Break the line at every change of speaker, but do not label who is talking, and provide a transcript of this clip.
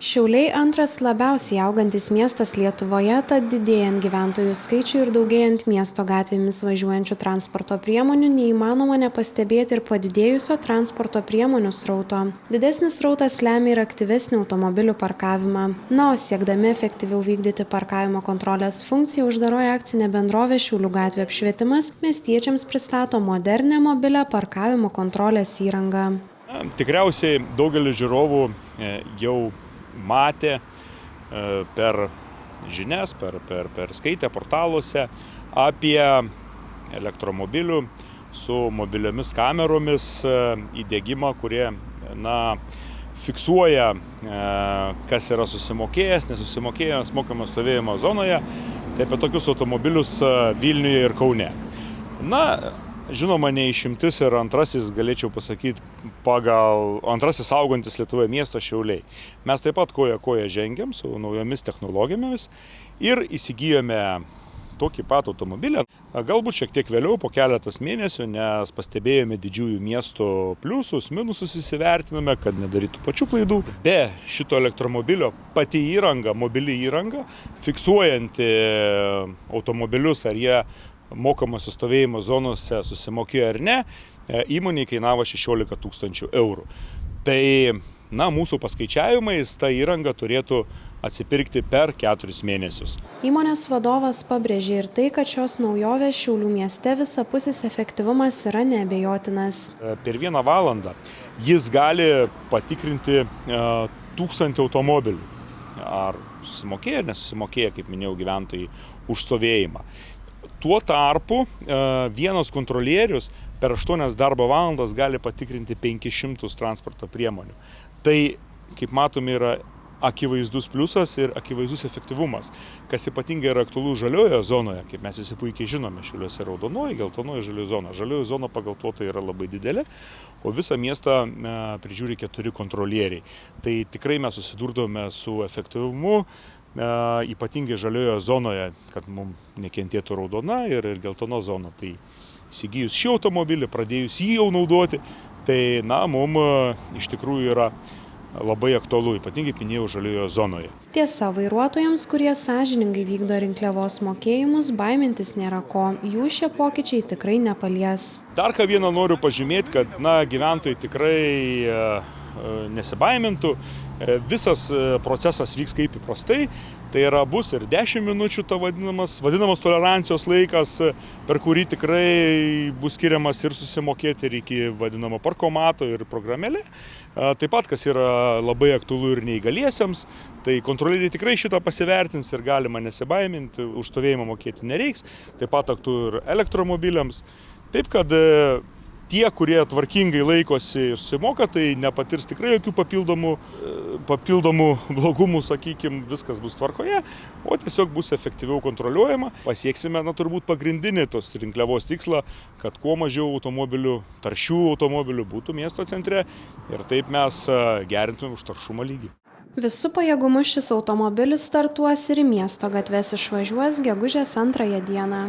Šiauliai antras labiausiai augantis miestas Lietuvoje, tad didėjant gyventojų skaičiui ir daugėjant miesto gatvėmis važiuojančių transporto priemonių neįmanoma nepastebėti ir padidėjusio transporto priemonių srauto. Didesnis srautas lemia ir aktyvesnį automobilių parkavimą. Na, o siekdami efektyviau vykdyti parkavimo kontrolės funkciją, uždaroji akcinė bendrovė Šiaulių gatvių apšvietimas miestiečiams pristato modernę mobilią parkavimo kontrolės įrangą.
Tikriausiai daugelis žiūrovų jau matė per žinias, per skaitę portaluose apie elektromobilių su mobiliomis kameromis įdiegimą, kurie fiksuoja, kas yra susimokėjęs, nesusimokėjęs, mokamas stovėjimo zonoje. Tai apie tokius automobilius Vilniuje ir Kaune. Žinoma, ne išimtis ir antrasis, galėčiau pasakyti, antrasis augantis Lietuvoje miestas Šiauliai. Mes taip pat koja žengiam su naujomis technologijomis ir įsigijome tokį pat automobilį. Galbūt šiek tiek vėliau, po keletas mėnesių, nes pastebėjome didžiųjų miestų pliusus, minusus, įsivertinome, kad nedarytų pačių klaidų. Be šito elektromobilio pati įranga, mobili įranga, fiksuojanti automobilius, ar jie mokamose stovėjimo zonose susimokėjo ar ne, įmonei kainavo 16 000 eurų. Tai, mūsų paskaičiavimais ta įranga turėtų atsipirkti per 4 mėnesius.
Įmonės vadovas pabrėžė ir tai, kad šios naujovės Šiaulių mieste visapusis efektyvumas yra neabejotinas.
Per 1 valandą jis gali patikrinti 1000 automobilių. Ar susimokėjo ar nesusimokėjo, kaip minėjau, gyventojai už stovėjimą. Tuo tarpu vienas kontrolierius per 8 darbo valandas gali patikrinti 500 transporto priemonių. Tai, kaip matome, yra akivaizdus pliusas ir akivaizdus efektyvumas, kas ypatingai yra aktualu žaliojoje zonoje, kaip mes visi puikiai žinome, Šiauliuose raudonoji, geltonoji, žalioji zona. Žalioji zona pagal plotą yra labai didelė, o visą miestą prižiūri 4 kontrolieriai. Tai tikrai mes susidurdome su efektyvumu, ypatingai žaliojoje zonoje, kad mums nekentėtų raudona ir geltona zona. Tai įsigijus šį automobilį, pradėjus jį jau naudoti, tai mums iš tikrųjų yra labai aktualu, ypatingai minėjau, žaliojoje zonoje.
Tiesa, vairuotojams, kurie sąžiningai vykdo rinkliavos mokėjimus, baimintis nėra ko. Jų šie pokyčiai tikrai nepalies.
Dar ką vieną noriu pažymėti, kad gyventojai tikrai nesibaimintų. Visas procesas vyks kaip įprastai, tai yra bus ir 10 minučių ta vadinamas tolerancijos laikas, per kurį tikrai bus skiriamas ir susimokėti ir iki vadinamo parkomato ir programėlė. Taip pat, kas yra labai aktualu ir neįgaliesiems, tai kontrolieriai tikrai šitą pasivertins ir galima nesibaiminti, už stovėjimą mokėti nereiks, taip pat aktualu ir elektromobiliams. Taip, kad tie, kurie tvarkingai laikosi ir susimoka, tai nepatirs tikrai jokių papildomų blogumų, sakykime, viskas bus tvarkoje, o tiesiog bus efektyviau kontroliuojama. Pasieksime, turbūt pagrindinį tos rinkliavos tikslą, kad kuo mažiau automobilių, taršių automobilių būtų miesto centre ir taip mes gerintume užtaršumo lygį.
Visu pajėgumu šis automobilis startuos ir į miesto gatves išvažiuos gegužės 2 dieną.